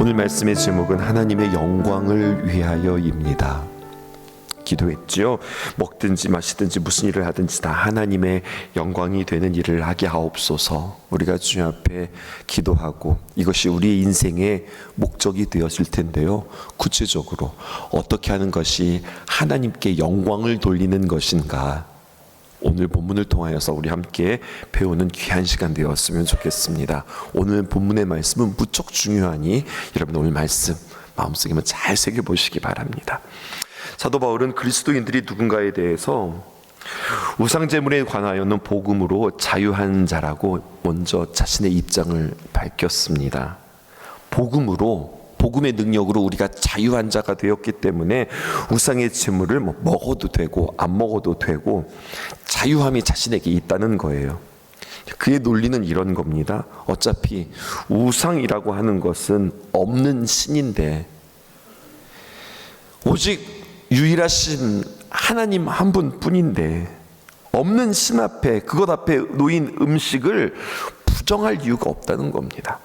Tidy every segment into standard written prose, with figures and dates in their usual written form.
오늘 말씀의 제목은 하나님의 영광을 위하여입니다. 기도했지요. 먹든지 마시든지 무슨 일을 하든지 다 하나님의 영광이 되는 일을 하게 하옵소서. 우리가 주님 앞에 기도하고 이것이 우리의 인생의 목적이 되었을 텐데요. 구체적으로 어떻게 하는 것이 하나님께 영광을 돌리는 것인가, 오늘 본문을 통하여서 우리 함께 배우는 귀한 시간 되었으면 좋겠습니다. 오늘 본문의 말씀은 무척 중요하니 여러분 오늘 말씀 마음속에 잘 새겨보시기 바랍니다. 사도 바울은 그리스도인들이 누군가에 대해서 우상제물에 관하여는 복음으로 자유한 자라고 먼저 자신의 입장을 밝혔습니다. 복음의 능력으로 우리가 자유한 자가 되었기 때문에 우상의 제물을 먹어도 되고 안 먹어도 되고 자유함이 자신에게 있다는 거예요. 그의 논리는 이런 겁니다. 어차피 우상이라고 하는 것은 없는 신인데 오직 유일하신 하나님 한 분뿐인데 없는 신 앞에, 그것 앞에 놓인 음식을 부정할 이유가 없다는 겁니다.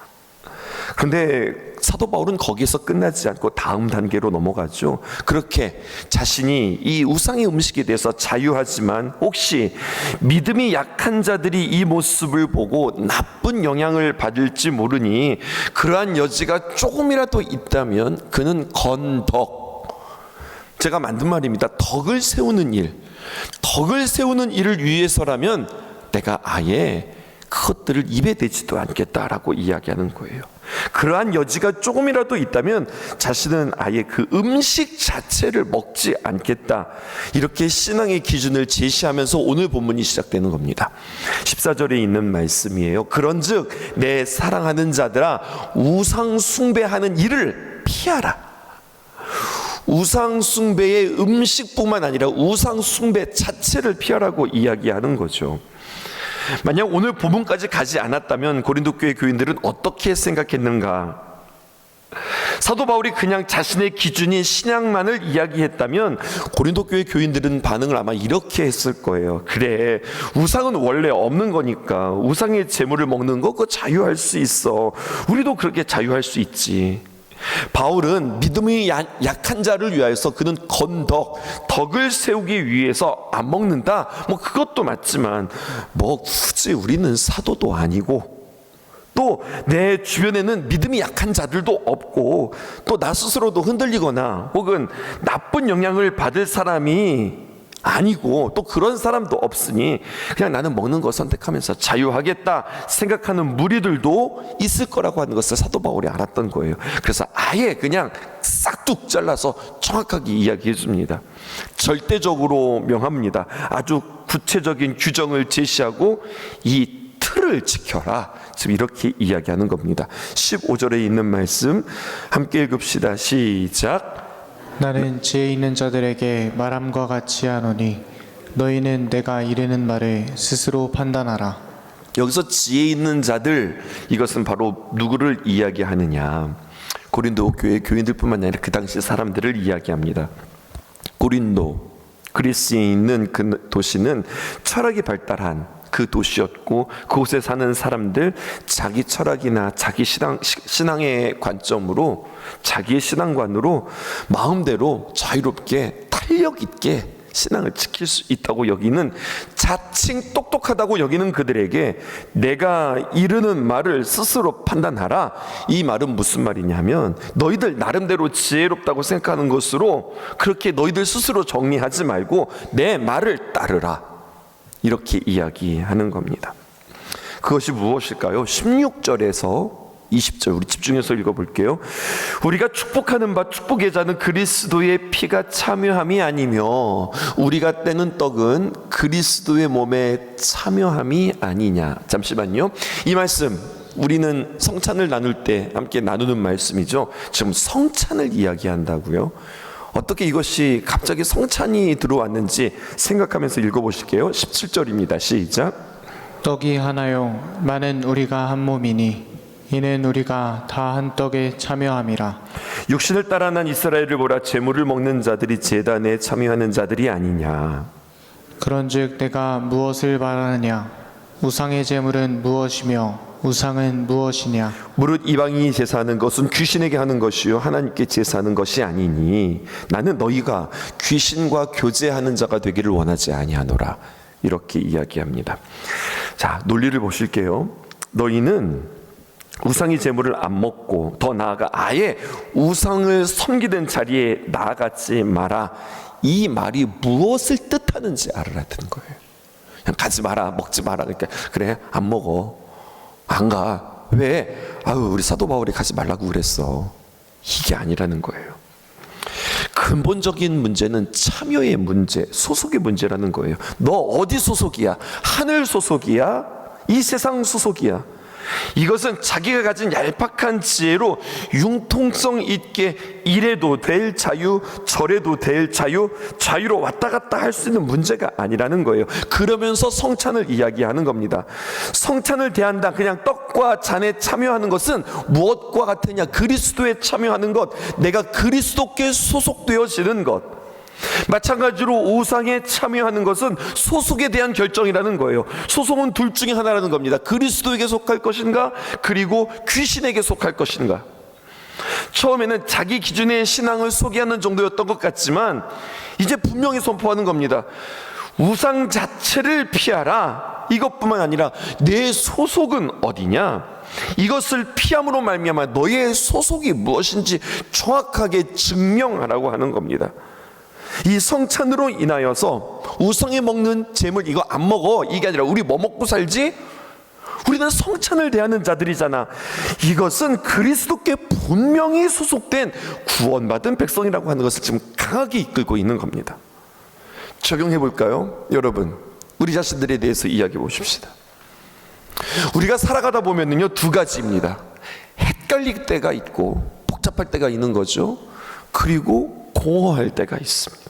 그런데 사도 바울은 거기서 끝나지 않고 다음 단계로 넘어가죠. 그렇게 자신이 이 우상의 음식에 대해서 자유하지만 혹시 믿음이 약한 자들이 이 모습을 보고 나쁜 영향을 받을지 모르니 그러한 여지가 조금이라도 있다면 그는 제가 만든 말입니다. 덕을 세우는 일을 위해서라면 내가 아예 그것들을 입에 대지도 않겠다라고 이야기하는 거예요. 그러한 여지가 조금이라도 있다면 자신은 아예 그 음식 자체를 먹지 않겠다, 이렇게 신앙의 기준을 제시하면서 오늘 본문이 시작되는 겁니다. 14절에 있는 말씀이에요. 그런즉 내 사랑하는 자들아 우상 숭배하는 일을 피하라. 우상 숭배의 음식뿐만 아니라 우상 숭배 자체를 피하라고 이야기하는 거죠. 만약 오늘 본문까지 가지 않았다면 고린도 교회 교인들은 어떻게 생각했는가? 사도 바울이 그냥 자신의 기준인 신앙만을 이야기했다면 고린도 교회 교인들은 반응을 아마 이렇게 했을 거예요. 그래, 우상은 원래 없는 거니까 우상의 제물을 먹는 거 그거 자유할 수 있어. 우리도 그렇게 자유할 수 있지. 바울은 믿음이 약한 자를 위하여서 그는 덕을 세우기 위해서 안 먹는다. 그것도 맞지만 굳이 우리는 사도도 아니고 또 내 주변에는 믿음이 약한 자들도 없고 또 나 스스로도 흔들리거나 혹은 나쁜 영향을 받을 사람이 아니고 또 그런 사람도 없으니 그냥 나는 먹는 거 선택하면서 자유하겠다 생각하는 무리들도 있을 거라고 하는 것을 사도 바울이 알았던 거예요. 그래서 아예 그냥 싹둑 잘라서 정확하게 이야기해 줍니다. 절대적으로 명합니다. 아주 구체적인 규정을 제시하고 이 틀을 지켜라, 지금 이렇게 이야기하는 겁니다. 15절에 있는 말씀 함께 읽읍시다. 시작. 나는 지혜 있는 자들에게 말함과 같이 하노니 너희는 내가 이르는 말을 스스로 판단하라. 여기서 지혜 있는 자들, 이것은 바로 누구를 이야기하느냐? 고린도 교회 교인들뿐만 아니라 그 당시 사람들을 이야기합니다. 고린도, 그리스에 있는 그 도시는 철학이 발달한 그 도시였고 그곳에 사는 사람들 자기 철학이나 자기 신앙의 관점으로, 자기의 신앙관으로 마음대로 자유롭게 탄력 있게 신앙을 지킬 수 있다고 여기는, 자칭 똑똑하다고 여기는 그들에게 내가 이르는 말을 스스로 판단하라. 이 말은 무슨 말이냐면 너희들 나름대로 지혜롭다고 생각하는 것으로 그렇게 너희들 스스로 정리하지 말고 내 말을 따르라, 이렇게 이야기하는 겁니다. 그것이 무엇일까요? 16절에서 20절 우리 집중해서 읽어볼게요. 우리가 축복하는 바 축복의 자는 그리스도의 피가 참여함이 아니며 우리가 떼는 떡은 그리스도의 몸에 참여함이 아니냐. 잠시만요. 이 말씀 우리는 성찬을 나눌 때 함께 나누는 말씀이죠. 지금 성찬을 이야기한다고요. 어떻게 이것이 갑자기 성찬이 들어왔는지 생각하면서 읽어보실게요. 17절입니다. 시작. 떡이 하나요 많은 우리가 한 몸이니 이는 우리가 다 한 떡에 참여함이라. 육신을 따라 난 이스라엘을 보라. 제물을 먹는 자들이 제단에 참여하는 자들이 아니냐. 그런즉 내가 무엇을 말하느냐? 우상의 제물은 무엇이며 우상은 무엇이냐? 무릇 이방인이 제사하는 것은 귀신에게 하는 것이요 하나님께 제사하는 것이 아니니 나는 너희가 귀신과 교제하는 자가 되기를 원하지 아니하노라. 이렇게 이야기합니다. 자, 논리를 보실게요. 너희는 우상의 제물을 안 먹고 더 나아가 아예 우상을 섬기는 자리에 나아가지 마라. 이 말이 무엇을 뜻하는지 알아라는 거예요. 그냥 가지 마라, 먹지 마라. 그러니까 그래, 안 먹어, 안 가. 왜? 우리 사도 바울이 가지 말라고 그랬어. 이게 아니라는 거예요. 근본적인 문제는 참여의 문제, 소속의 문제라는 거예요. 너 어디 소속이야? 하늘 소속이야? 이 세상 소속이야? 이것은 자기가 가진 얄팍한 지혜로 융통성 있게 이래도 될 자유, 저래도 될 자유, 자유로 왔다 갔다 할 수 있는 문제가 아니라는 거예요. 그러면서 성찬을 이야기하는 겁니다. 성찬을 대한다, 그냥 떡과 잔에 참여하는 것은 무엇과 같으냐? 그리스도에 참여하는 것, 내가 그리스도께 소속되어지는 것. 마찬가지로 우상에 참여하는 것은 소속에 대한 결정이라는 거예요. 소속은 둘 중에 하나라는 겁니다. 그리스도에게 속할 것인가, 그리고 귀신에게 속할 것인가. 처음에는 자기 기준의 신앙을 소개하는 정도였던 것 같지만 이제 분명히 선포하는 겁니다. 우상 자체를 피하라. 이것뿐만 아니라 내 소속은 어디냐, 이것을 피함으로 말미암아 너의 소속이 무엇인지 정확하게 증명하라고 하는 겁니다. 이 성찬으로 인하여서 우상에 먹는 제물 이거 안 먹어, 이게 아니라 우리 뭐 먹고 살지? 우리는 성찬을 대하는 자들이잖아. 이것은 그리스도께 분명히 소속된 구원받은 백성이라고 하는 것을 지금 강하게 이끌고 있는 겁니다. 적용해 볼까요? 여러분, 우리 자신들에 대해서 이야기해 보십시다. 우리가 살아가다 보면은요, 두 가지입니다. 헷갈릴 때가 있고 복잡할 때가 있는 거죠. 그리고 공허할 때가 있습니다.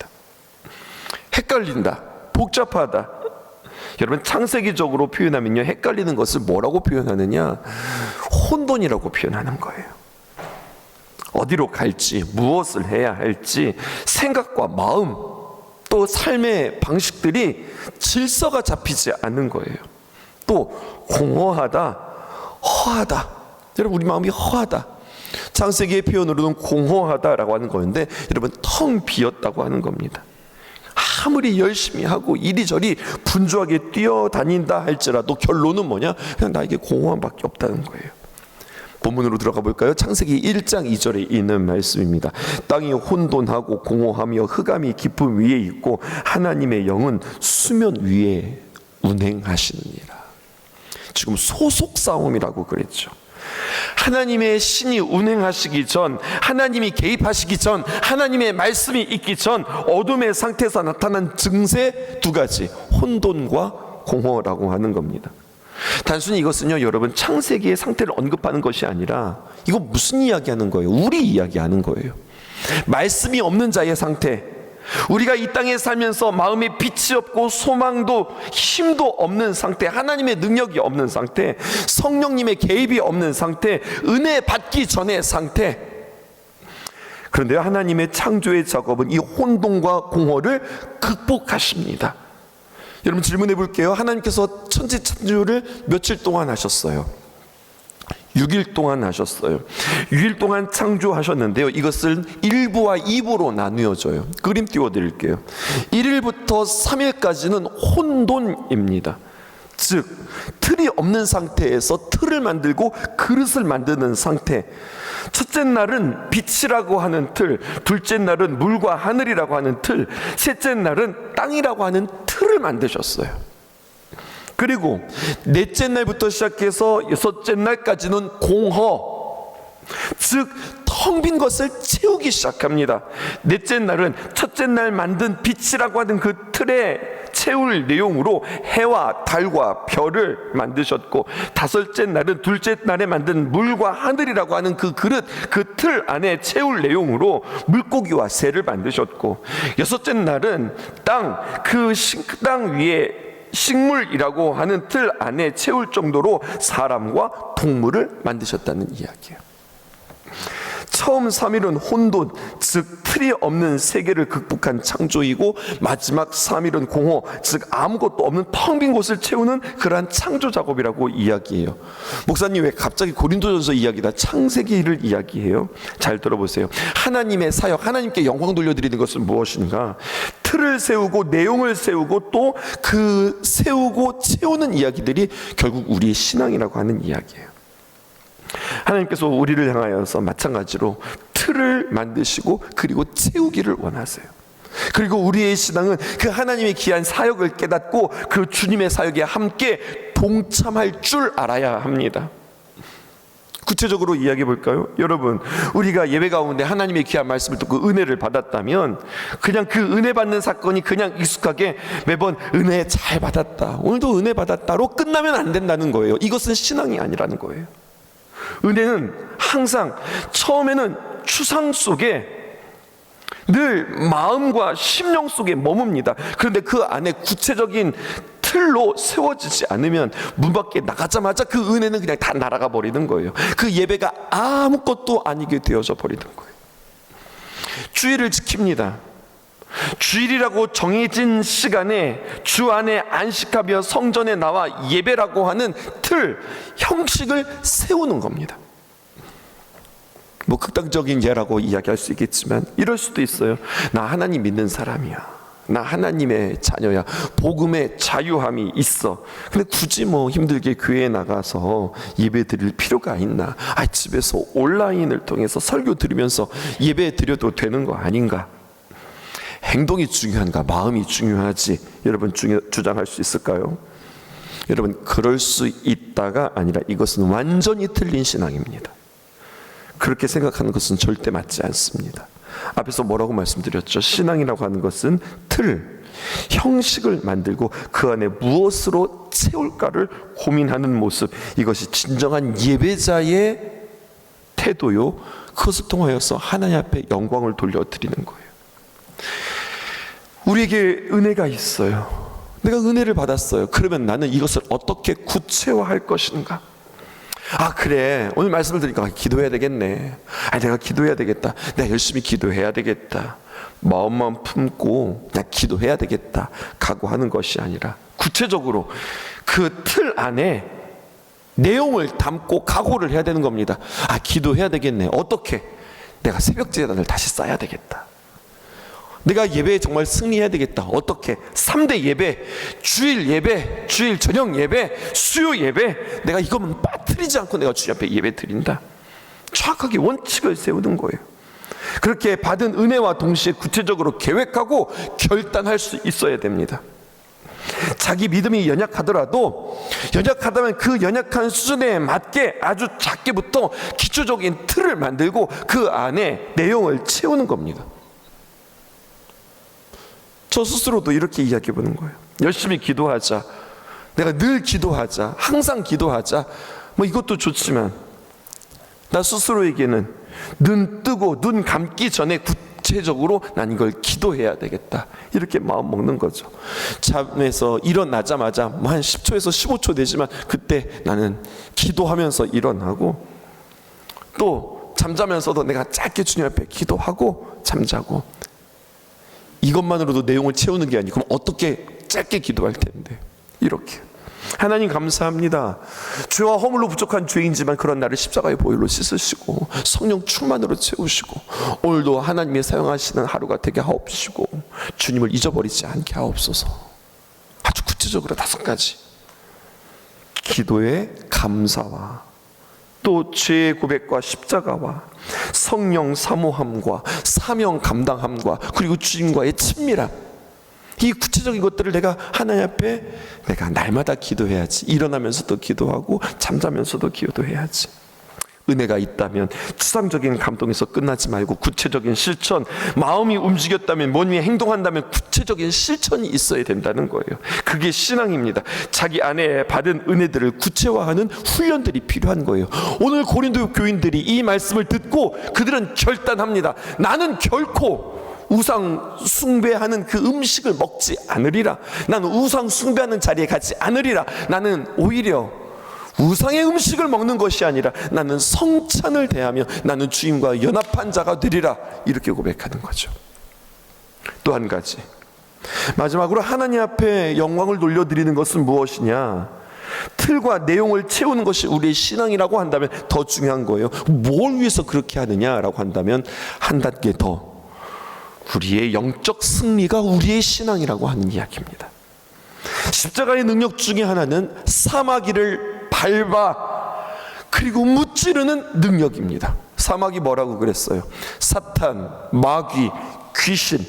헷갈린다, 복잡하다. 여러분, 창세기적으로 표현하면요, 헷갈리는 것을 뭐라고 표현하느냐? 혼돈이라고 표현하는 거예요. 어디로 갈지, 무엇을 해야 할지, 생각과 마음, 또 삶의 방식들이 질서가 잡히지 않는 거예요. 또 공허하다, 허하다. 여러분, 우리 마음이 허하다. 창세기의 표현으로는 공허하다라고 하는 거였는데, 여러분, 텅 비었다고 하는 겁니다. 아무리 열심히 하고 이리저리 분주하게 뛰어다닌다 할지라도 결론은 뭐냐? 그냥 나에게 공허함밖에 없다는 거예요. 본문으로 들어가 볼까요? 창세기 1장 2절에 있는 말씀입니다. 땅이 혼돈하고 공허하며 흑암이 깊음 위에 있고 하나님의 영은 수면 위에 운행하시느니라. 지금 소속 싸움이라고 그랬죠. 하나님의 신이 운행하시기 전, 하나님이 개입하시기 전, 하나님의 말씀이 있기 전 어둠의 상태에서 나타난 증세 두 가지, 혼돈과 공허라고 하는 겁니다. 단순히 이것은요, 여러분, 창세기의 상태를 언급하는 것이 아니라 이거 무슨 이야기하는 거예요? 우리 이야기하는 거예요. 말씀이 없는 자의 상태, 우리가 이 땅에 살면서 마음에 빛이 없고 소망도 힘도 없는 상태, 하나님의 능력이 없는 상태, 성령님의 개입이 없는 상태, 은혜 받기 전의 상태. 그런데요, 하나님의 창조의 작업은 이 혼돈과 공허를 극복하십니다. 여러분, 질문해 볼게요. 하나님께서 천지 창조를 며칠 동안 하셨어요? 6일 동안 하셨어요. 6일 동안 창조하셨는데요, 이것을 1부와 2부로 나누어져요. 그림 띄워드릴게요. 1일부터 3일까지는 혼돈입니다. 즉, 틀이 없는 상태에서 틀을 만들고 그릇을 만드는 상태. 첫째 날은 빛이라고 하는 틀, 둘째 날은 물과 하늘이라고 하는 틀, 셋째 날은 땅이라고 하는 틀을 만드셨어요. 그리고 넷째 날부터 시작해서 여섯째 날까지는 공허, 즉 텅 빈 것을 채우기 시작합니다. 넷째 날은 첫째 날 만든 빛이라고 하는 그 틀에 채울 내용으로 해와 달과 별을 만드셨고, 다섯째 날은 둘째 날에 만든 물과 하늘이라고 하는 그 그릇, 그 틀 안에 채울 내용으로 물고기와 새를 만드셨고, 여섯째 날은 그 식당 위에 식물이라고 하는 틀 안에 채울 정도로 사람과 동물을 만드셨다는 이야기예요. 처음 3일은 혼돈, 즉 틀이 없는 세계를 극복한 창조이고, 마지막 3일은 공허, 즉 아무것도 없는 텅 빈 곳을 채우는 그러한 창조 작업이라고 이야기해요. 목사님 왜 갑자기 고린도전서 이야기다 창세기를 이야기해요? 잘 들어보세요. 하나님의 사역, 하나님께 영광 돌려드리는 것은 무엇인가? 틀을 세우고 내용을 세우고 또 그 세우고 채우는 이야기들이 결국 우리의 신앙이라고 하는 이야기예요. 하나님께서 우리를 향하여서 마찬가지로 틀을 만드시고 그리고 채우기를 원하세요. 그리고 우리의 신앙은 그 하나님의 귀한 사역을 깨닫고 그 주님의 사역에 함께 동참할 줄 알아야 합니다. 구체적으로 이야기해 볼까요? 여러분, 우리가 예배 가운데 하나님의 귀한 말씀을 듣고 은혜를 받았다면 그냥 그 은혜 받는 사건이 그냥 익숙하게 매번 은혜 잘 받았다, 오늘도 은혜 받았다로 끝나면 안 된다는 거예요. 이것은 신앙이 아니라는 거예요. 은혜는 항상 처음에는 추상 속에 늘 마음과 심령 속에 머뭅니다. 그런데 그 안에 구체적인 틀로 세워지지 않으면 문 밖에 나가자마자 그 은혜는 그냥 다 날아가 버리는 거예요. 그 예배가 아무것도 아니게 되어져 버리는 거예요. 주일을 지킵니다. 주일이라고 정해진 시간에 주 안에 안식하며 성전에 나와 예배라고 하는 틀, 형식을 세우는 겁니다. 뭐 극단적인 예라고 이야기할 수 있겠지만 이럴 수도 있어요. 나 하나님 믿는 사람이야, 나 하나님의 자녀야, 복음의 자유함이 있어. 근데 굳이 뭐 힘들게 교회에 나가서 예배 드릴 필요가 있나? 집에서 온라인을 통해서 설교 들으면서 예배 드려도 되는 거 아닌가? 행동이 중요한가? 마음이 중요하지? 여러분 주장할 수 있을까요? 여러분, 그럴 수 있다가 아니라 이것은 완전히 틀린 신앙입니다. 그렇게 생각하는 것은 절대 맞지 않습니다. 앞에서 뭐라고 말씀드렸죠? 신앙이라고 하는 것은 틀, 형식을 만들고 그 안에 무엇으로 채울까를 고민하는 모습, 이것이 진정한 예배자의 태도요, 그것을 통하여서 하나님 앞에 영광을 돌려드리는 거예요. 우리에게 은혜가 있어요. 내가 은혜를 받았어요. 그러면 나는 이것을 어떻게 구체화할 것인가? 그래, 오늘 말씀을 드리니까 기도해야 되겠네. 내가 기도해야 되겠다. 내가 열심히 기도해야 되겠다. 마음만 품고 나 기도해야 되겠다 각오하는 것이 아니라 구체적으로 그 틀 안에 내용을 담고 각오를 해야 되는 겁니다. 기도해야 되겠네. 어떻게? 내가 새벽 제단을 다시 쌓아야 되겠다. 내가 예배에 정말 승리해야 되겠다. 어떻게? 3대 예배, 주일 예배, 주일 저녁 예배, 수요 예배, 내가 이것만 빠뜨리지 않고 내가 주님 앞에 예배 드린다. 정확하게 원칙을 세우는 거예요. 그렇게 받은 은혜와 동시에 구체적으로 계획하고 결단할 수 있어야 됩니다. 자기 믿음이 연약하더라도 연약하다면 그 연약한 수준에 맞게 아주 작게부터 기초적인 틀을 만들고 그 안에 내용을 채우는 겁니다. 저 스스로도 이렇게 이야기해 보는 거예요. 열심히 기도하자, 내가 늘 기도하자, 항상 기도하자, 뭐 이것도 좋지만 나 스스로에게는 눈 뜨고 눈 감기 전에 구체적으로 난 이걸 기도해야 되겠다, 이렇게 마음 먹는 거죠. 잠에서 일어나자마자 뭐 한 10초에서 15초 되지만 그때 나는 기도하면서 일어나고, 또 잠자면서도 내가 짧게 주님 앞에 기도하고 잠자고. 이것만으로도 내용을 채우는 게 아니고 그럼 어떻게 짧게 기도할 텐데. 이렇게 하나님 감사합니다. 죄와 허물로 부족한 죄인지만 그런 나를 십자가의 보혈로 씻으시고 성령 충만으로 채우시고 오늘도 하나님이 사용하시는 하루가 되게 하옵시고 주님을 잊어버리지 않게 하옵소서. 아주 구체적으로 5가지 기도의 감사와 또 죄의 고백과 십자가와 성령 사모함과 사명 감당함과 그리고 주님과의 친밀함, 이 구체적인 것들을 내가 하나님 앞에 내가 날마다 기도해야지. 일어나면서도 기도하고 잠자면서도 기도해야지. 은혜가 있다면 추상적인 감동에서 끝나지 말고 구체적인 실천, 마음이 움직였다면, 몸이 행동한다면 구체적인 실천이 있어야 된다는 거예요. 그게 신앙입니다. 자기 안에 받은 은혜들을 구체화하는 훈련들이 필요한 거예요. 오늘 고린도 교인들이 이 말씀을 듣고 그들은 결단합니다. 나는 결코 우상 숭배하는 그 음식을 먹지 않으리라. 나는 우상 숭배하는 자리에 가지 않으리라. 나는 오히려 우상의 음식을 먹는 것이 아니라 나는 성찬을 대하며 나는 주님과 연합한 자가 되리라, 이렇게 고백하는 거죠. 또 한 가지, 마지막으로 하나님 앞에 영광을 돌려드리는 것은 무엇이냐? 틀과 내용을 채우는 것이 우리의 신앙이라고 한다면 더 중요한 거예요. 뭘 위해서 그렇게 하느냐라고 한다면 한 단계 더, 우리의 영적 승리가 우리의 신앙이라고 하는 이야기입니다. 십자가의 능력 중에 하나는 사마귀를 밟아 그리고 무찌르는 능력입니다. 사마귀 뭐라고 그랬어요? 사탄, 마귀, 귀신.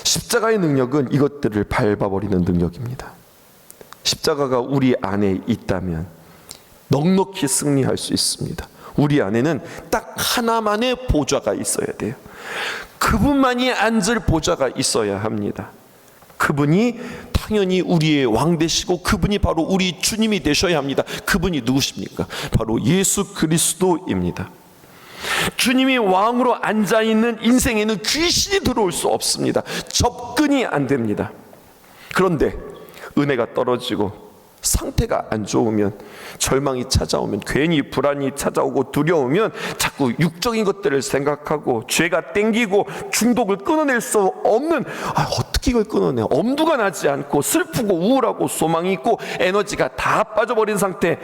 십자가의 능력은 이것들을 밟아버리는 능력입니다. 십자가가 우리 안에 있다면 넉넉히 승리할 수 있습니다. 우리 안에는 딱 하나만의 보좌가 있어야 돼요. 그분만이 앉을 보좌가 있어야 합니다. 그분이 당연히 우리의 왕 되시고 그분이 바로 우리 주님이 되셔야 합니다. 그분이 누구십니까? 바로 예수 그리스도입니다. 주님이 왕으로 앉아있는 인생에는 귀신이 들어올 수 없습니다. 접근이 안 됩니다. 그런데 은혜가 떨어지고 상태가 안 좋으면, 절망이 찾아오면, 괜히 불안이 찾아오고 두려우면 자꾸 육적인 것들을 생각하고 죄가 땡기고 중독을 끊어낼 수 없는, 어떻게 이걸 끊어내? 엄두가 나지 않고 슬프고 우울하고 소망이 있고 에너지가 다 빠져버린 상태.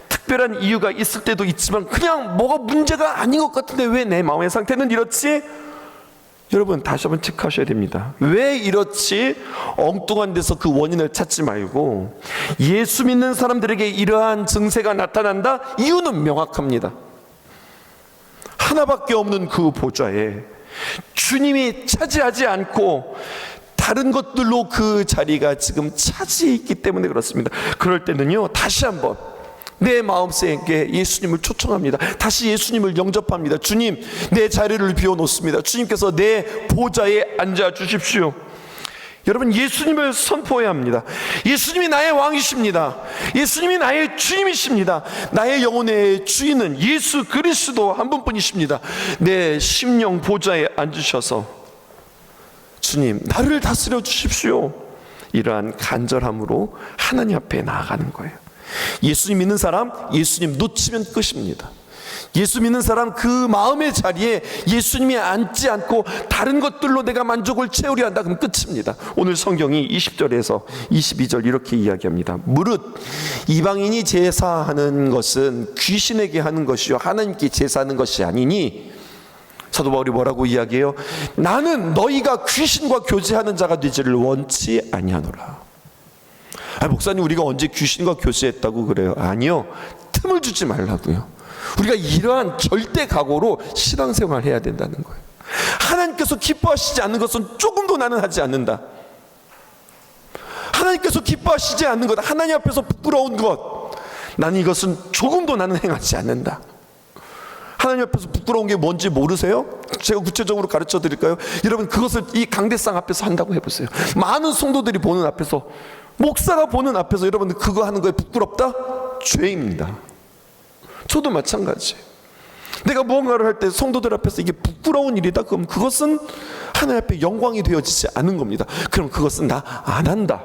특별한 이유가 있을 때도 있지만 그냥 뭐가 문제가 아닌 것 같은데 왜 내 마음의 상태는 이렇지? 여러분 다시 한번 체크하셔야 됩니다. 왜 이렇지? 엉뚱한 데서 그 원인을 찾지 말고, 예수 믿는 사람들에게 이러한 증세가 나타난다? 이유는 명확합니다. 하나밖에 없는 그 보좌에 주님이 차지하지 않고 다른 것들로 그 자리가 지금 차지해 있기 때문에 그렇습니다. 그럴 때는요, 다시 한번 내 마음속에 예수님을 초청합니다. 다시 예수님을 영접합니다. 주님, 내 자리를 비워놓습니다. 주님께서 내 보좌에 앉아 주십시오. 여러분, 예수님을 선포해야 합니다. 예수님이 나의 왕이십니다. 예수님이 나의 주님이십니다. 나의 영혼의 주인은 예수 그리스도 한 분뿐이십니다. 내 심령 보좌에 앉으셔서 주님, 나를 다스려 주십시오. 이러한 간절함으로 하나님 앞에 나아가는 거예요. 예수님 믿는 사람, 예수님 놓치면 끝입니다. 예수 믿는 사람, 그 마음의 자리에 예수님이 앉지 않고 다른 것들로 내가 만족을 채우려 한다, 그럼 끝입니다. 오늘 성경이 20절에서 22절 이렇게 이야기합니다. 무릇 이방인이 제사하는 것은 귀신에게 하는 것이요 하나님께 제사하는 것이 아니니, 사도 바울이 뭐라고 이야기해요? 나는 너희가 귀신과 교제하는 자가 되지를 원치 아니하노라. 목사님, 우리가 언제 귀신과 교제했다고 그래요? 아니요, 틈을 주지 말라고요. 우리가 이러한 절대 각오로 신앙생활을 해야 된다는 거예요. 하나님께서 기뻐하시지 않는 것은 조금도 나는 하지 않는다. 하나님께서 기뻐하시지 않는 것, 하나님 앞에서 부끄러운 것, 나는 이것은 조금도 나는 행하지 않는다. 하나님 앞에서 부끄러운 게 뭔지 모르세요? 제가 구체적으로 가르쳐 드릴까요? 여러분, 그것을 이 강대상 앞에서 한다고 해보세요. 많은 성도들이 보는 앞에서, 목사가 보는 앞에서 여러분 그거 하는 거에 부끄럽다? 죄입니다. 저도 마찬가지. 내가 무언가를 할 때 성도들 앞에서 이게 부끄러운 일이다, 그럼 그것은 하나님 앞에 영광이 되어지지 않은 겁니다. 그럼 그것은 나 안 한다.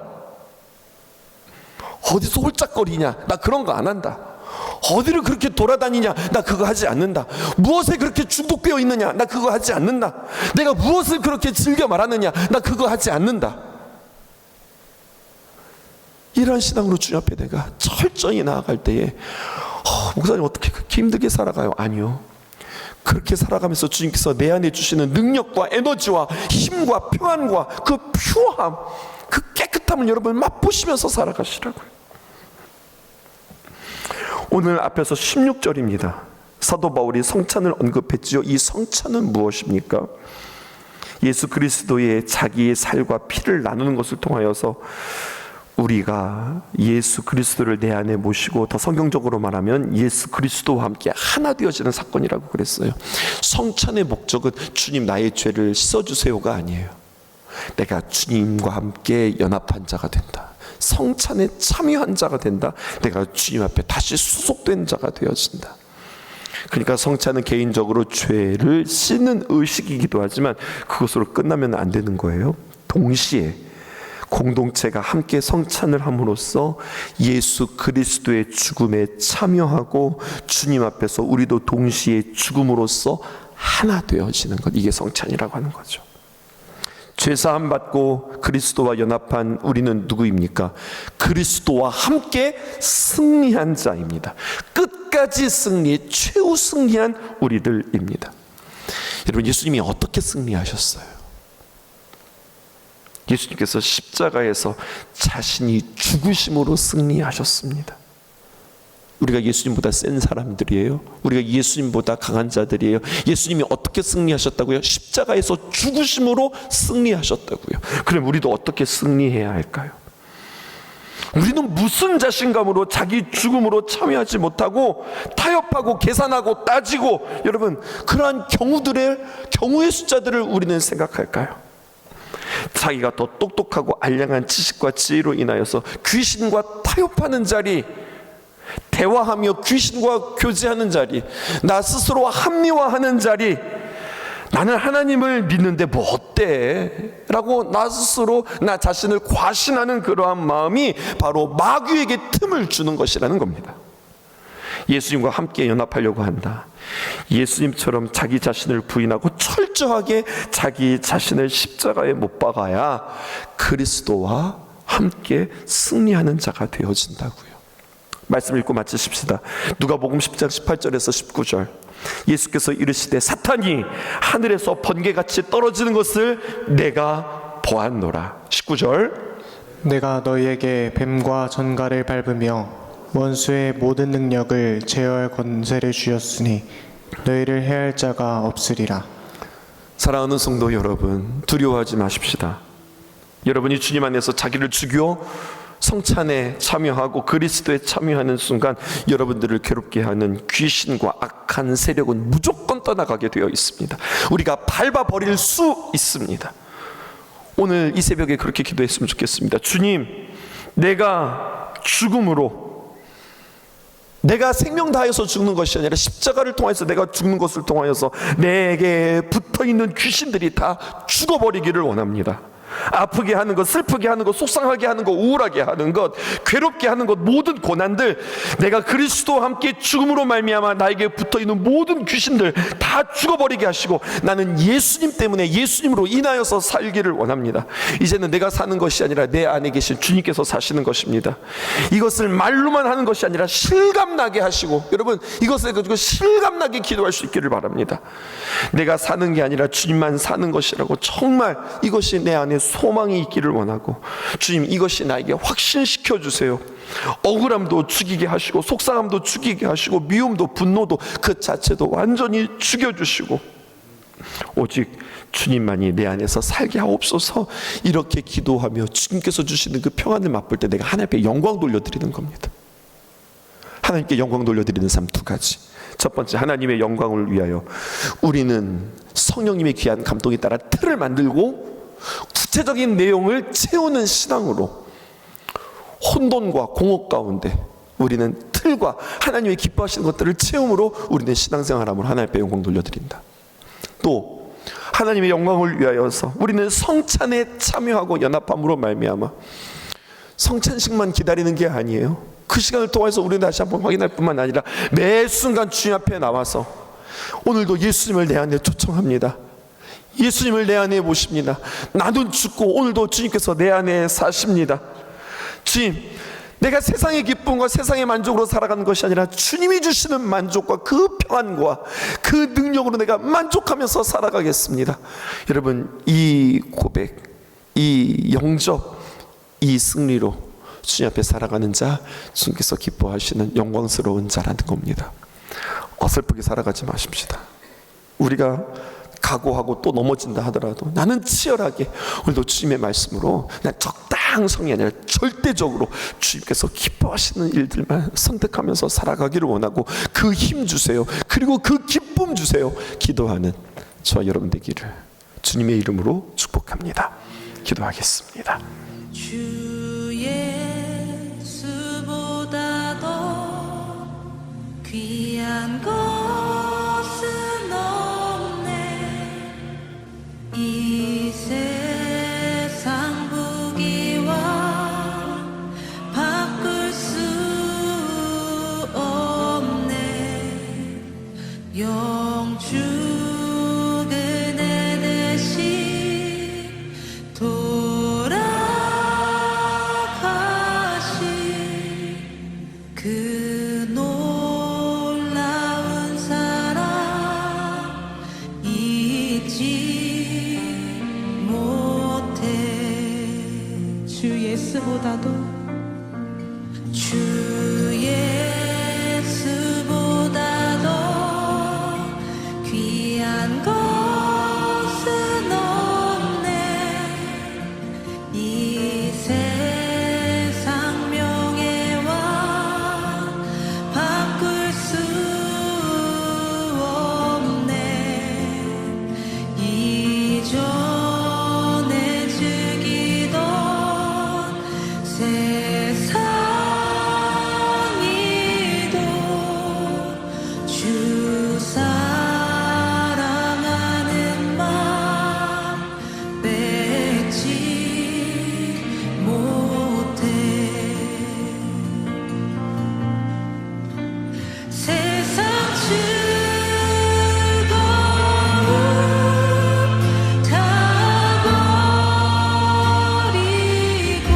어디서 홀짝거리냐? 나 그런 거 안 한다. 어디를 그렇게 돌아다니냐? 나 그거 하지 않는다. 무엇에 그렇게 중독되어 있느냐? 나 그거 하지 않는다. 내가 무엇을 그렇게 즐겨 말하느냐? 나 그거 하지 않는다. 이러한 신앙으로 주님 앞에 내가 철저히 나아갈 때에 목사님 어떻게 그렇게 힘들게 살아가요? 아니요, 그렇게 살아가면서 주님께서 내 안에 주시는 능력과 에너지와 힘과 평안과 그 퓨어함, 그 깨끗함을 여러분 맛보시면서 살아가시라고요. 오늘 앞에서 16절입니다. 사도 바울이 성찬을 언급했지요. 이 성찬은 무엇입니까? 예수 그리스도의 자기의 살과 피를 나누는 것을 통하여서 우리가 예수 그리스도를 내 안에 모시고, 더 성경적으로 말하면 예수 그리스도와 함께 하나 되어지는 사건이라고 그랬어요. 성찬의 목적은 주님 나의 죄를 씻어주세요가 아니에요. 내가 주님과 함께 연합한 자가 된다, 성찬에 참여한 자가 된다, 내가 주님 앞에 다시 수속된 자가 되어진다. 그러니까 성찬은 개인적으로 죄를 씻는 의식이기도 하지만 그것으로 끝나면 안 되는 거예요. 동시에 공동체가 함께 성찬을 함으로써 예수 그리스도의 죽음에 참여하고 주님 앞에서 우리도 동시에 죽음으로써 하나 되어지는 것, 이게 성찬이라고 하는 거죠. 죄사함 받고 그리스도와 연합한 우리는 누구입니까? 그리스도와 함께 승리한 자입니다. 끝까지 승리, 최후 승리한 우리들입니다. 여러분, 예수님이 어떻게 승리하셨어요? 예수님께서 십자가에서 자신이 죽으심으로 승리하셨습니다. 우리가 예수님보다 센 사람들이에요? 우리가 예수님보다 강한 자들이에요? 예수님이 어떻게 승리하셨다고요? 십자가에서 죽으심으로 승리하셨다고요. 그럼 우리도 어떻게 승리해야 할까요? 우리는 무슨 자신감으로 자기 죽음으로 참여하지 못하고 타협하고 계산하고 따지고, 여러분, 그러한 경우의 숫자들을 우리는 생각할까요? 자기가 더 똑똑하고 알량한 지식과 지혜로 인하여서 귀신과 타협하는 자리, 대화하며 귀신과 교제하는 자리, 나 스스로 합리화하는 자리, 나는 하나님을 믿는데 뭐 어때? 라고 나 스스로 나 자신을 과신하는 그러한 마음이 바로 마귀에게 틈을 주는 것이라는 겁니다. 예수님과 함께 연합하려고 한다. 예수님처럼 자기 자신을 부인하고 철저하게 자기 자신을 십자가에 못 박아야 그리스도와 함께 승리하는 자가 되어진다고요. 말씀 읽고 마치십시다. 누가복음 10장 18절에서 19절. 예수께서 이르시되 사탄이 하늘에서 번개같이 떨어지는 것을 내가 보았노라. 19절. 내가 너희에게 뱀과 전갈을 밟으며 원수의 모든 능력을 제어할 권세를 주었으니 너희를 해할 자가 없으리라. 사랑하는 성도 여러분, 두려워하지 마십시다. 여러분이 주님 안에서 자기를 죽여 성찬에 참여하고 그리스도에 참여하는 순간 여러분들을 괴롭게 하는 귀신과 악한 세력은 무조건 떠나가게 되어 있습니다. 우리가 밟아버릴 수 있습니다. 오늘 이 새벽에 그렇게 기도했으면 좋겠습니다. 주님, 내가 죽음으로, 내가 생명 다해서 죽는 것이 아니라 십자가를 통해서 내가 죽는 것을 통하여서 내게 붙어있는 귀신들이 다 죽어버리기를 원합니다. 아프게 하는 것, 슬프게 하는 것, 속상하게 하는 것, 우울하게 하는 것, 괴롭게 하는 것, 모든 고난들, 내가 그리스도와 함께 죽음으로 말미암아 나에게 붙어있는 모든 귀신들 다 죽어버리게 하시고 나는 예수님 때문에, 예수님으로 인하여서 살기를 원합니다. 이제는 내가 사는 것이 아니라 내 안에 계신 주님께서 사시는 것입니다. 이것을 말로만 하는 것이 아니라 실감나게 하시고, 여러분, 이것을 가지고 실감나게 기도할 수 있기를 바랍니다. 내가 사는 게 아니라 주님만 사는 것이라고, 정말 이것이 내 안에 소망이 있기를 원하고, 주님, 이것이 나에게 확신시켜 주세요. 억울함도 죽이게 하시고, 속상함도 죽이게 하시고, 미움도 분노도 그 자체도 완전히 죽여주시고, 오직 주님만이 내 안에서 살게 하옵소서. 이렇게 기도하며 주님께서 주시는 그 평안을 맛볼 때 내가 하나님 앞에 영광 돌려드리는 겁니다. 하나님께 영광 돌려드리는 삶 두 가지. 첫 번째, 하나님의 영광을 위하여 우리는 성령님의 귀한 감동에 따라 틀을 만들고 구체적인 내용을 채우는 신앙으로, 혼돈과 공허 가운데 우리는 틀과 하나님의 기뻐하시는 것들을 채움으로 우리는 신앙생활함으로 하나님 앞에 영광 돌려드린다. 또 하나님의 영광을 위하여서 우리는 성찬에 참여하고 연합함으로 말미암아 성찬식만 기다리는 게 아니에요. 그 시간을 통해서 우리는 다시 한번 확인할 뿐만 아니라 매 순간 주님 앞에 나와서 오늘도 예수님을 내 안에 초청합니다. 예수님을 내 안에 모십니다. 나는 죽고 오늘도 주님께서 내 안에 사십니다. 주님, 내가 세상의 기쁨과 세상의 만족으로 살아가는 것이 아니라 주님이 주시는 만족과 그 평안과 그 능력으로 내가 만족하면서 살아가겠습니다. 여러분, 이 고백, 이 영접, 이 승리로 주님 앞에 살아가는 자, 주님께서 기뻐하시는 영광스러운 자라는 겁니다. 어설프게 살아가지 마십시다. 우리가 각오하고 또 넘어진다 하더라도 나는 치열하게, 오늘도 주님의 말씀으로 난 적당성이 아니라 절대적으로 주님께서 기뻐하시는 일들만 선택하면서 살아가기를 원하고, 그 힘 주세요, 그리고 그 기쁨 주세요, 기도하는 저와 여러분 되기를 주님의 이름으로 축복합니다. 기도하겠습니다. 주 예수보다 더 귀한 것은 없네. 이 세상 부귀와 예수보다도 주 예수보다도 귀한 것은 없네. 이 세상 명예와 바꿀 수 없네. 이전에 즐기던 세상이도 주 사랑하는 마음 뺏지 못해. 세상 즐거움 다 버리고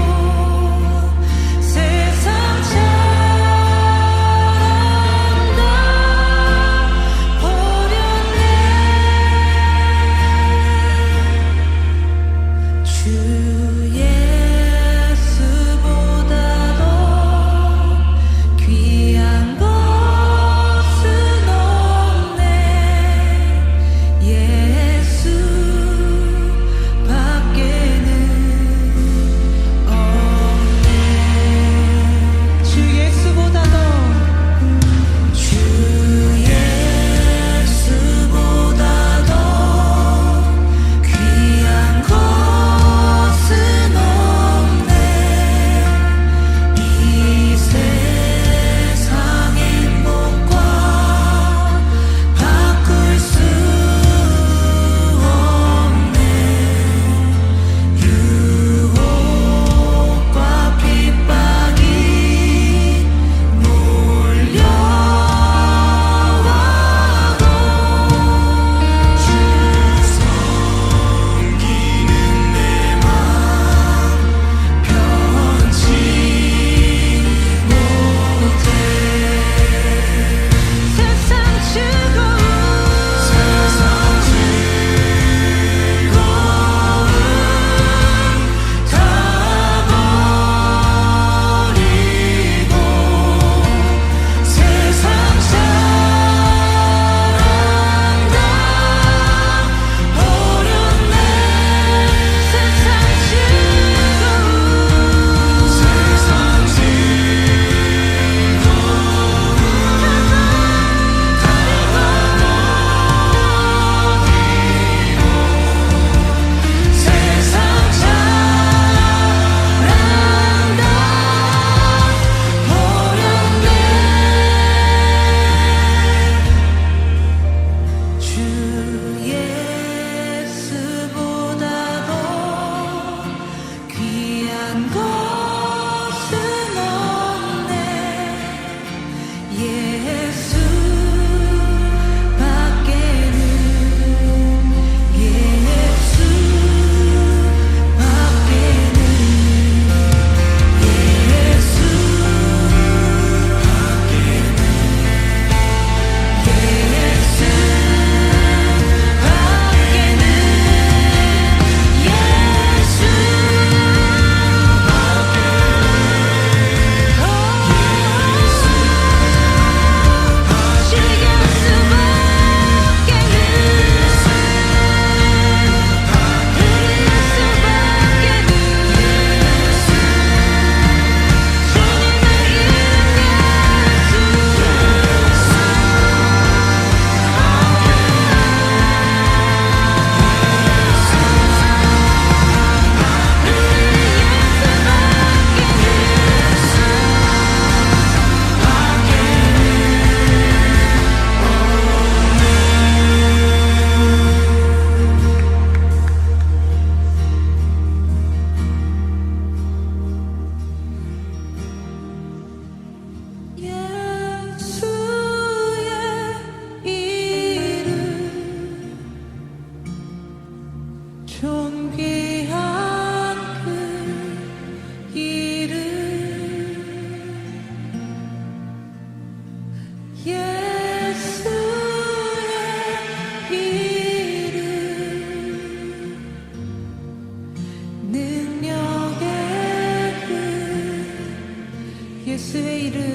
예수의 이름